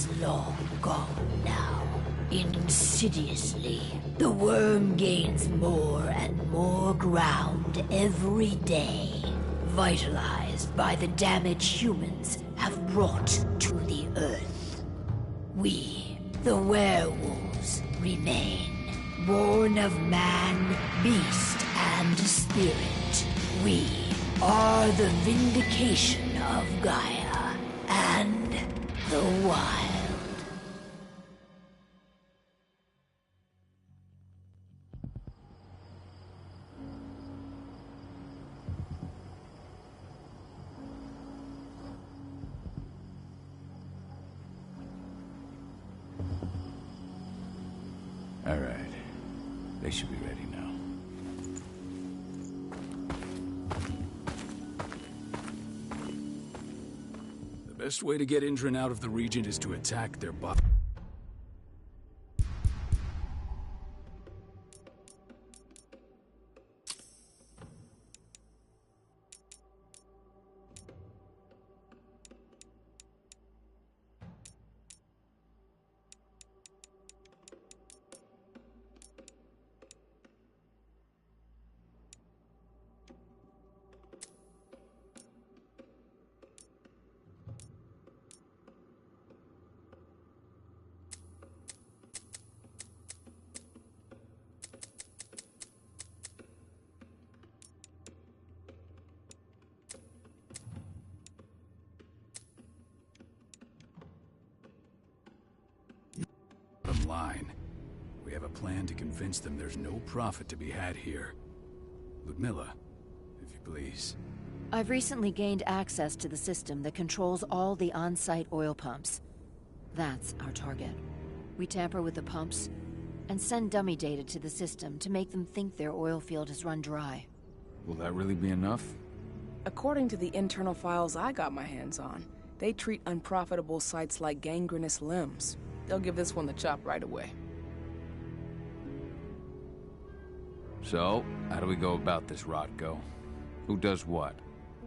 is long gone now. Insidiously, the worm gains more and more ground every day, vitalized by the damage humans have brought to the Earth. We, the werewolves, remain, born of man, beast, and spirit. We are the vindication of Gaia and the wild. All right. They should be ready now. The best way to get encuentran out of the region is to attack their body. Line. We have a plan to convince them there's no profit to be had here. Ludmilla, if you please. I've recently gained access to the system that controls all the on-site oil pumps. That's our target. We tamper with the pumps and send dummy data to the system to make them think their oil field has run dry. Will that really be enough? According to the internal files I got my hands on, they treat unprofitable sites like gangrenous limbs. They'll give this one the chop right away. So, how do we go about this, Rodko? Who does what?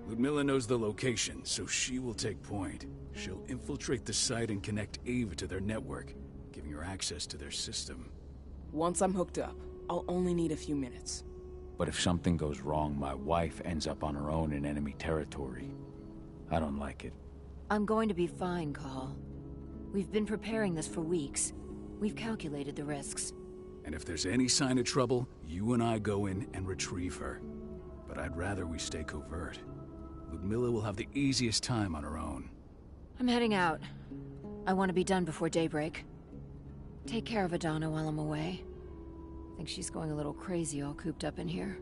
Ludmilla knows the location, so she will take point. She'll infiltrate the site and connect Ava to their network, giving her access to their system. Once I'm hooked up, I'll only need a few minutes. But if something goes wrong, my wife ends up on her own in enemy territory. I don't like it. I'm going to be fine, Call. We've been preparing this for weeks. We've calculated the risks. And if there's any sign of trouble, you and I go in and retrieve her. But I'd rather we stay covert. Ludmilla will have the easiest time on her own. I'm heading out. I want to be done before daybreak. Take care of Adana while I'm away. I think she's going a little crazy all cooped up in here.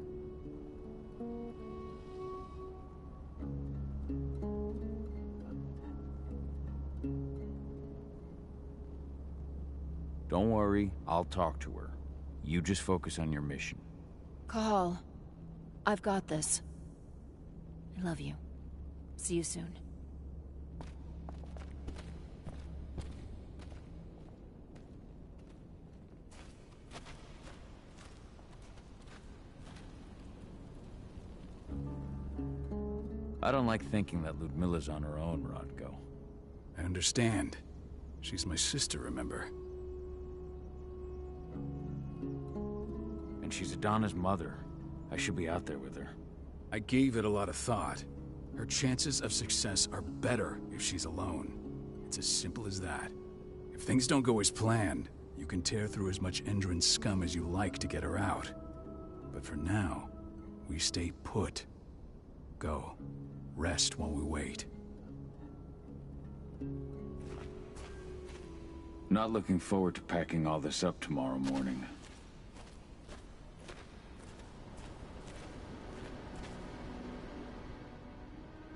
Don't worry, I'll talk to her. You just focus on your mission. Call. I've got this. I love you. See you soon. I don't like thinking that Ludmilla's on her own, Rodko. I understand. She's my sister, remember? And she's Adana's mother. I should be out there with her. I gave it a lot of thought. Her chances of success are better if she's alone. It's as simple as that. If things don't go as planned, you can tear through as much encuentran scum as you like to get her out. But for now, we stay put. Go. Rest while we wait. Not looking forward to packing all this up tomorrow morning.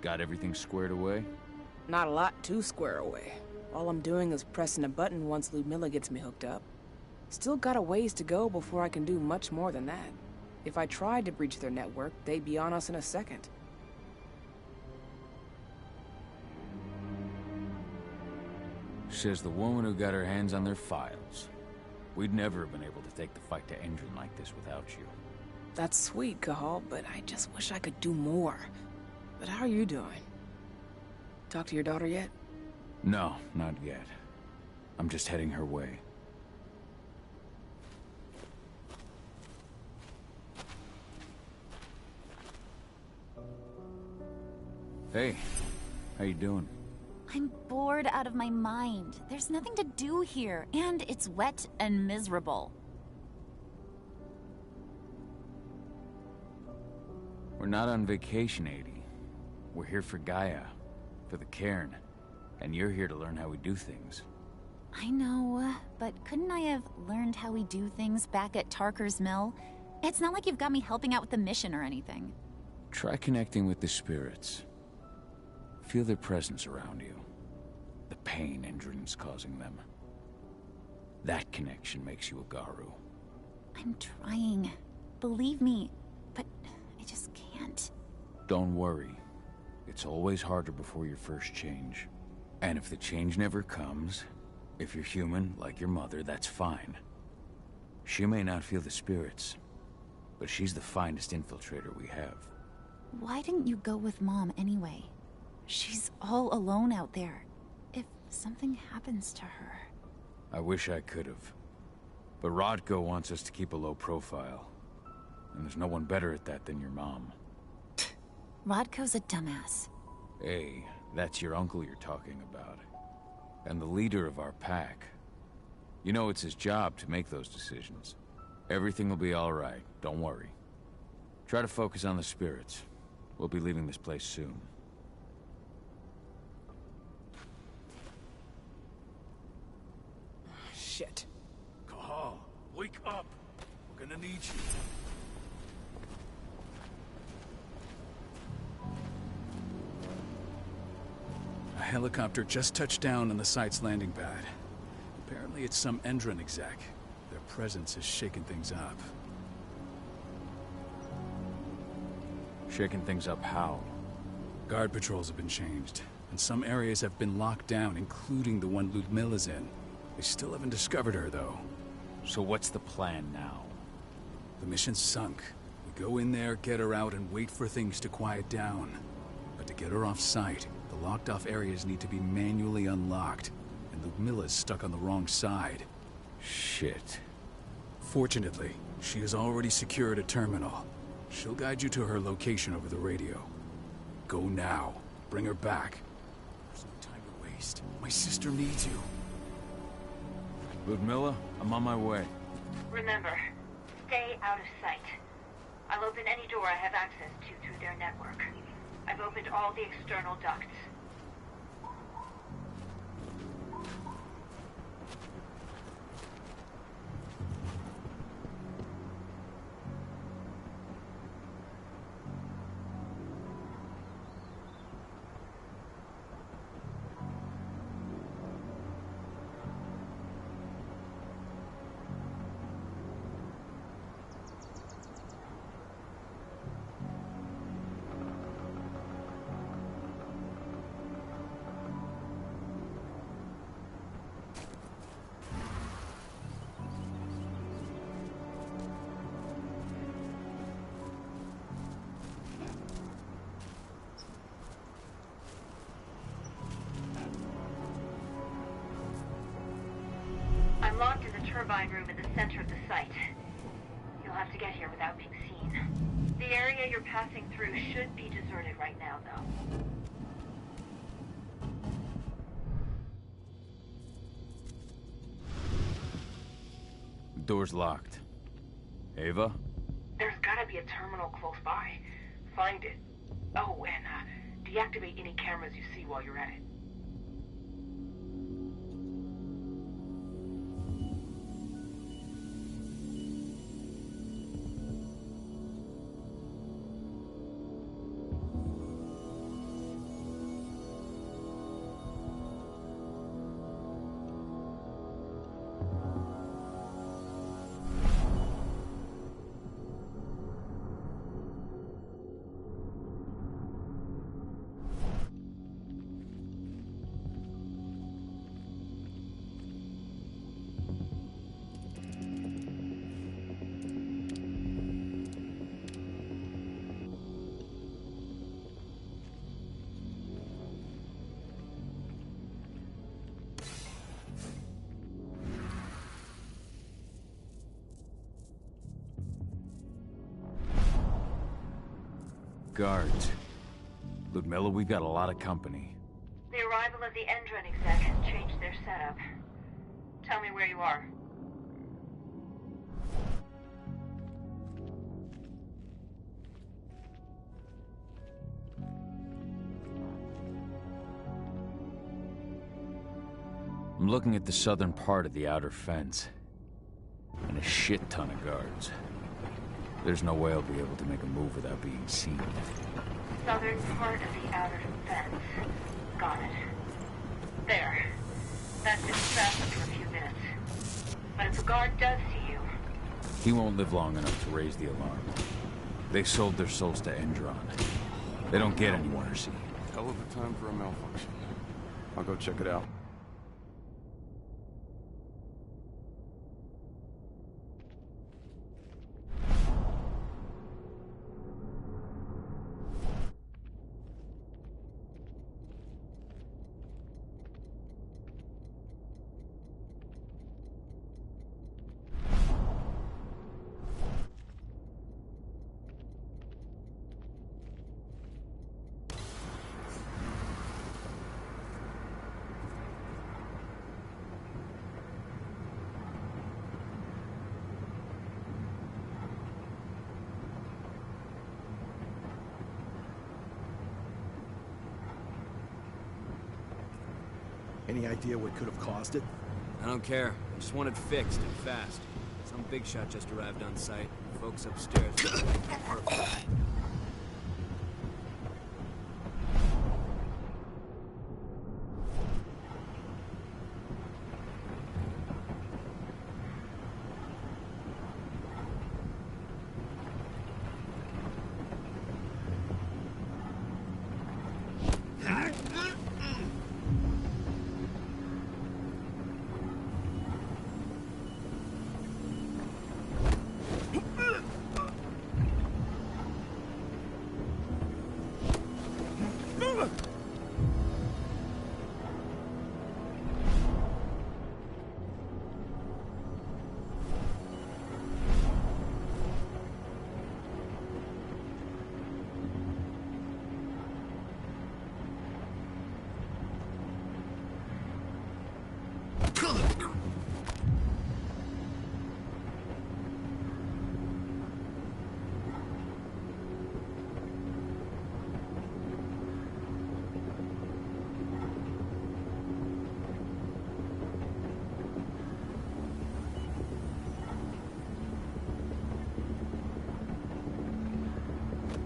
Got everything squared away? Not a lot to square away. All I'm doing is pressing a button once Ludmilla gets me hooked up. Still got a ways to go before I can do much more than that. If I tried to breach their network, they'd be on us in a second. Says the woman who got her hands on their files. We'd never have been able to take the fight to encuentran like this without you. That's sweet, Cahal, but I just wish I could do more. But how are you doing? Talk to your daughter yet? No, not yet. I'm just heading her way. Hey, how you doing? I'm bored out of my mind. There's nothing to do here, and it's wet and miserable. We're not on vacation, Adie. We're here for Gaia, for the cairn, and you're here to learn how we do things. I know, but couldn't I have learned how we do things back at Tarker's Mill? It's not like you've got me helping out with the mission or anything. Try connecting with the spirits. Feel their presence around you. The pain Endron's causing them. That connection makes you a Garu. I'm trying. Believe me, but I just can't. Don't worry. It's always harder before your first change. And if the change never comes, if you're human, like your mother, that's fine. She may not feel the spirits, but she's the finest infiltrator we have. Why didn't you go with Mom anyway? She's all alone out there. If something happens to her... I wish I could have. But Rodko wants us to keep a low profile. And there's no one better at that than your mom. Rodko's a dumbass. Hey, that's your uncle you're talking about. And the leader of our pack. You know it's his job to make those decisions. Everything will be all right, don't worry. Try to focus on the spirits. We'll be leaving this place soon. Shit. Cahal, wake up! We're gonna need you. A helicopter just touched down on the site's landing pad. Apparently it's some Endron exec. Their presence is shaking things up. Shaking things up how? Guard patrols have been changed, and some areas have been locked down, including the one Ludmilla's in. They still haven't discovered her, though. So what's the plan now? The mission's sunk. We go in there, get her out, and wait for things to quiet down. But to get her off-site, the locked-off areas need to be manually unlocked, and Ludmilla's stuck on the wrong side. Shit. Fortunately, she has already secured a terminal. She'll guide you to her location over the radio. Go now. Bring her back. There's no time to waste. My sister needs you. Ludmilla, I'm on my way. Remember, stay out of sight. I'll open any door I have access to through their network. I've opened all the external ducts. I'm locked in the turbine room in the center of the site. You'll have to get here without being seen. The area you're passing through should be deserted right now, though. The door's locked. Ava? There's gotta be a terminal close by. Find it. Oh, and deactivate any cameras you see while you're at it. guards. Ludmilla, we got a lot of company. The arrival of the encuentran exec has changed their setup. Tell me where you are. I'm looking at the southern part of the outer fence. And a shit ton of guards. There's no way I'll be able to make a move without being seen. Southern part of the outer fence. Got it. There. That should distract them for a few minutes. But if a guard does see you... He won't live long enough to raise the alarm. They sold their souls to encuentran. They don't get any mercy. Hell of a time for a malfunction. I'll go check it out. Any idea what could have caused it? I don't care. I just want it fixed and fast. Some big shot just arrived on site. Folks upstairs. Perfect.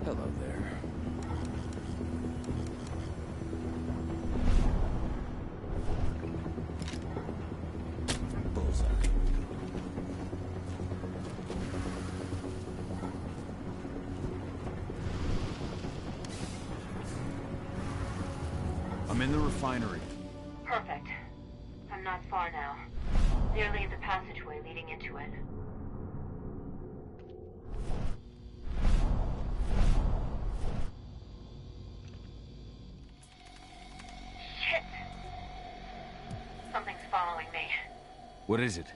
Hello there. Bullseye. I'm in the refinery. Perfect. I'm not far now. Nearly in the passageway leading into it. Shit! Something's following me. What is it?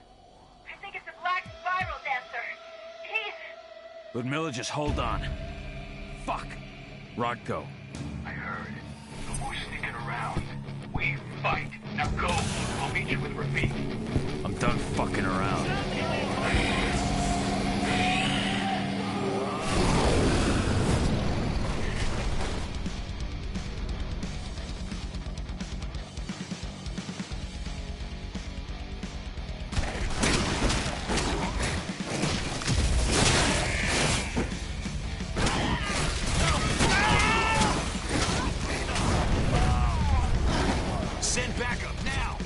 I think it's a black spiral dancer. He's... Ludmilla, just hold on. Fuck! Rodko. I heard. No more sticking around. We fight. Now go. I'll meet you with Rafik. I'm done fucking around. Send backup now!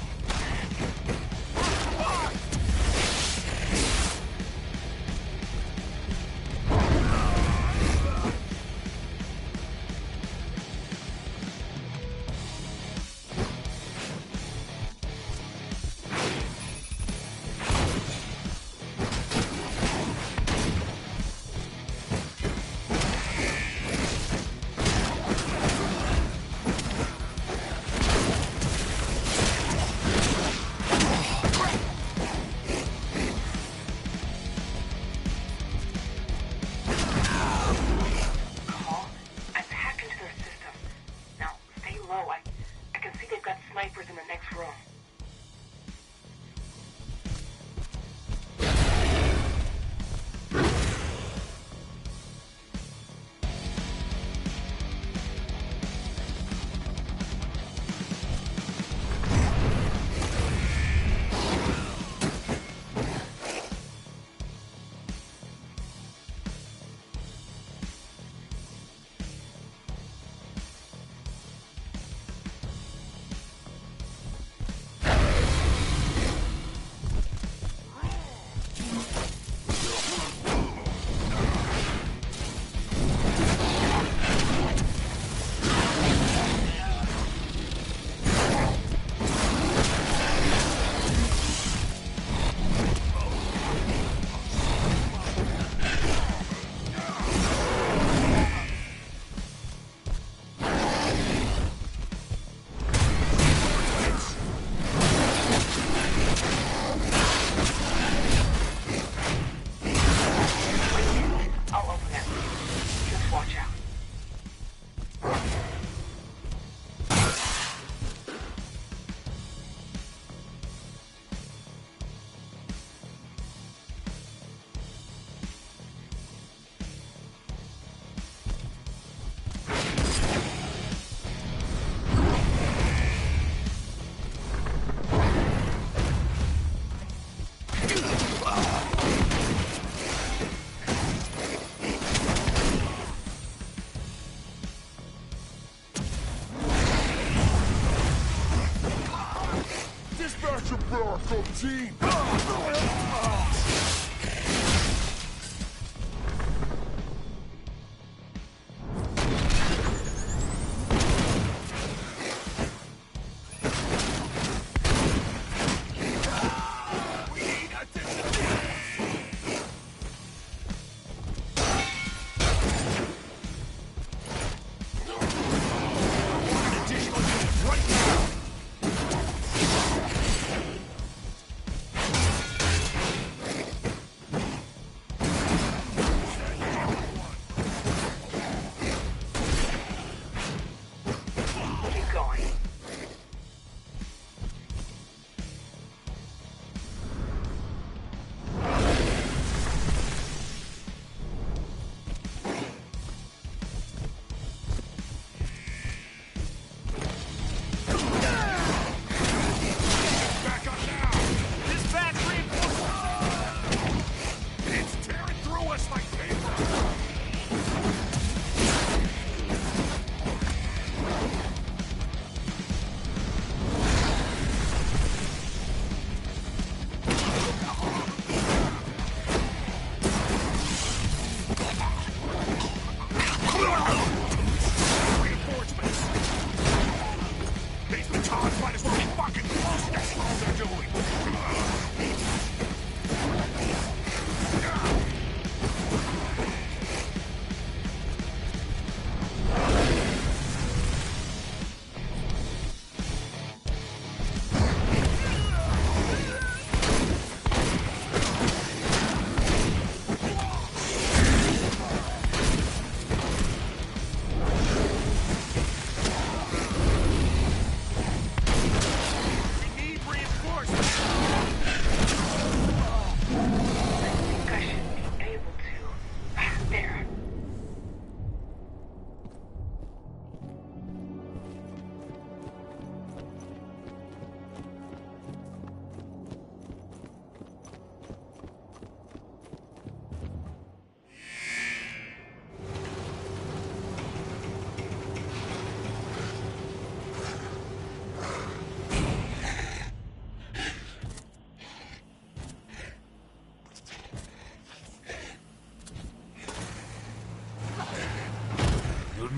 backup team!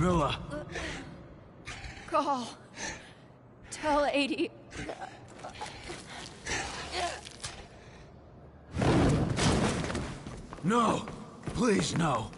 Ludmilla! Call. Tell 80. No! Please, no!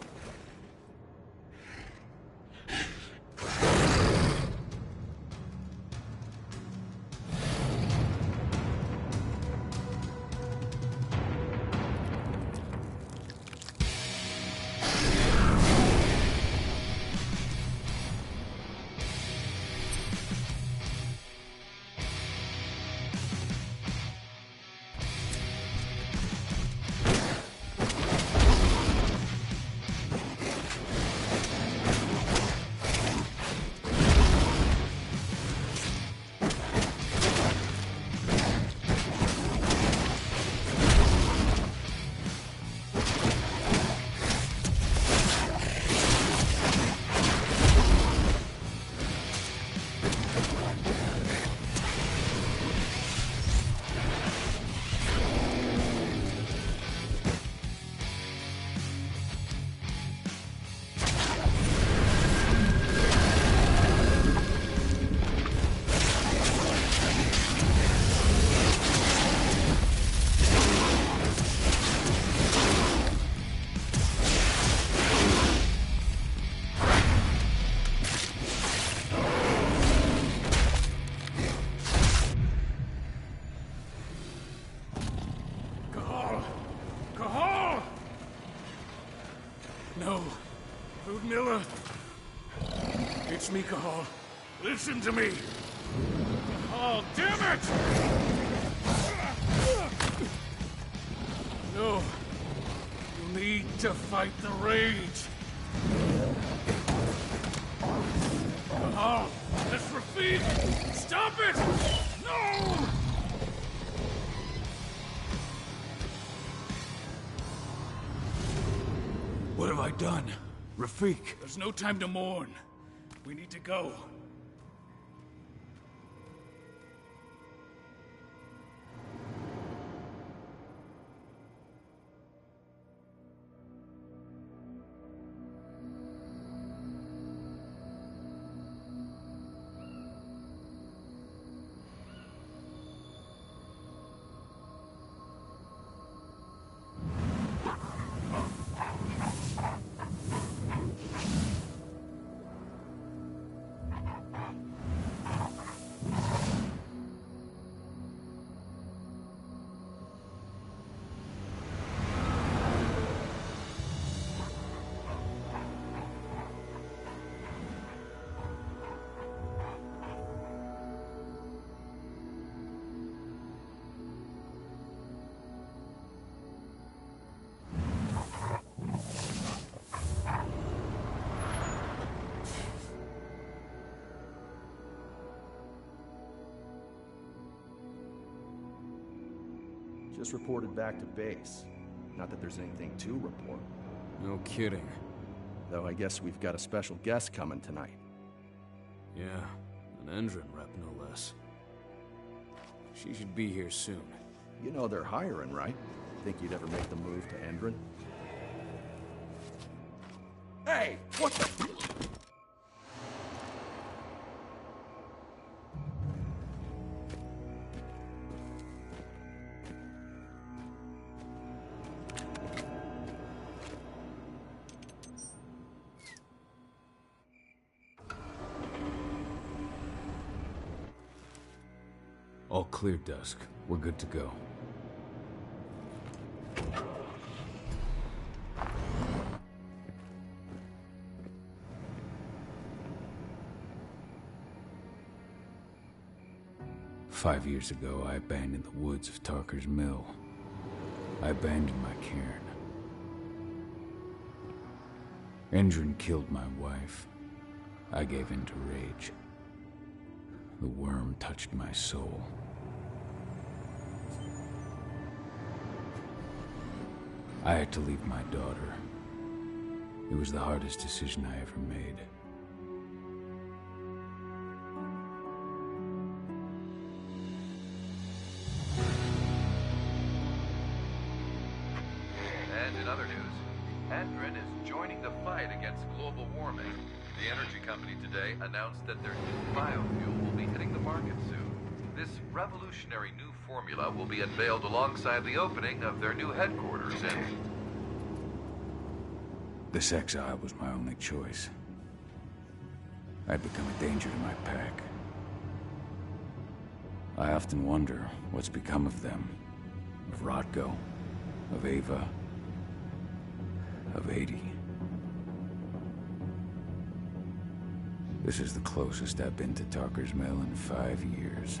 Ludmilla! It's me, Cahal. Listen to me! Cahal, damn it! No. You need to fight the rage. Cahal, that's Rafik! Stop it! No! What have I done? Rafik! There's no time to mourn. We need to go. Just reported back to base. Not that there's anything to report. No kidding. Though I guess we've got a special guest coming tonight. Yeah, an encuentran rep no less. She should be here soon. You know they're hiring, right? Think you'd ever make the move to encuentran? Hey! What the... All clear, Dusk. We're good to go. "5 years ago, I abandoned the woods of Tarker's Mill. I abandoned my cairn. Encuentran killed my wife. I gave in to rage. The worm touched my soul. I had to leave my daughter. It was the hardest decision I ever made. And in other news, encuentran is joining the fight against global warming. The energy company today announced that their new biofuel will be hitting the market soon. This revolutionary new formula will be unveiled alongside the opening of their new headquarters in... This exile was my only choice. I'd become a danger to my pack. I often wonder what's become of them. Of Rodko, of Ava, of 80. This is the closest I've been to Tarker's Mill in 5 years.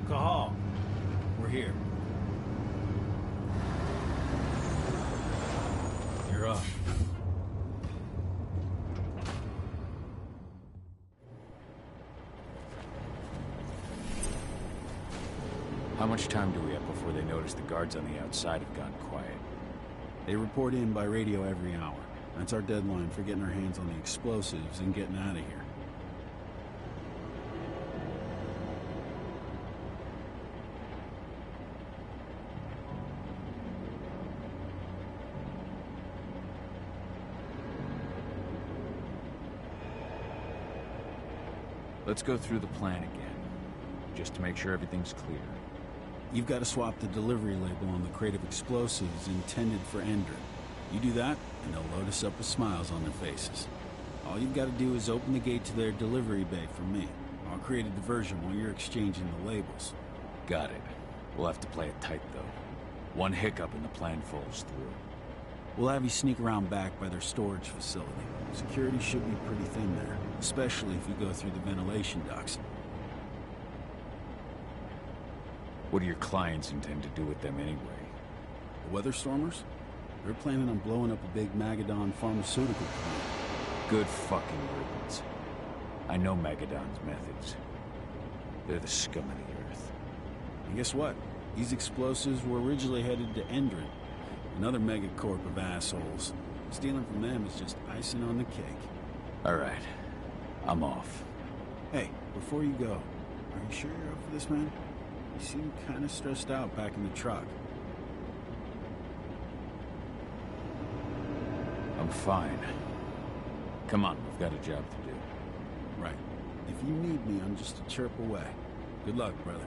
Cahal, we're here. You're up. How much time do we have before they notice the guards on the outside have gone quiet? They report in by radio every hour. That's our deadline for getting our hands on the explosives and getting out of here. Let's go through the plan again, just to make sure everything's clear. You've got to swap the delivery label on the crate of explosives intended for encuentran. You do that, and they'll load us up with smiles on their faces. All you've got to do is open the gate to their delivery bay for me. I'll create a diversion while you're exchanging the labels. Got it. We'll have to play it tight, though. One hiccup and the plan falls through. We'll have you sneak around back by their storage facility. Security should be pretty thin there, especially if you go through the ventilation ducts. What do your clients intend to do with them anyway? The Weatherstormers? They're planning on blowing up a big Magadon pharmaceutical plant. Good fucking riddance. I know Magadon's methods. They're the scum of the earth. And guess what? These explosives were originally headed to encuentran, another megacorp of assholes. Stealing from them is just icing on the cake. All right. I'm off. Hey, before you go, are you sure you're up for this, man? You seem kind of stressed out back in the truck. I'm fine. Come on, we've got a job to do. Right. If you need me, I'm just a chirp away. Good luck, brother.